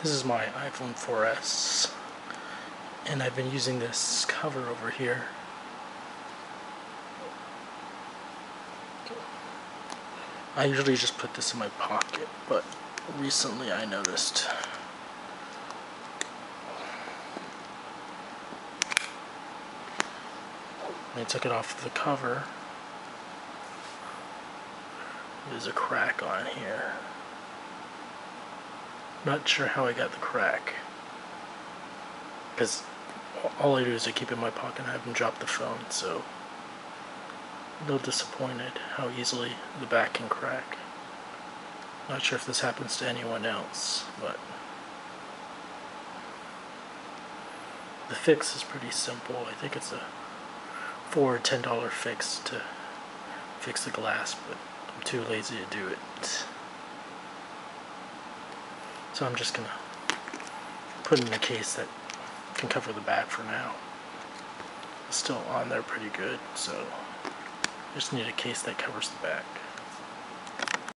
This is my iPhone 4S, and I've been using this cover over here. I usually just put this in my pocket, but recently I noticed when I took it off the cover, there's a crack on here. Not sure how I got the crack, because all I do is I keep it in my pocket and I haven't dropped the phone, so a little disappointed how easily the back can crack. Not sure if this happens to anyone else, but the fix is pretty simple. I think it's a $4 or $10 fix to fix the glass, but I'm too lazy to do it. So I'm just gonna put it in a case that can cover the back for now. It's still on there pretty good, so I just need a case that covers the back.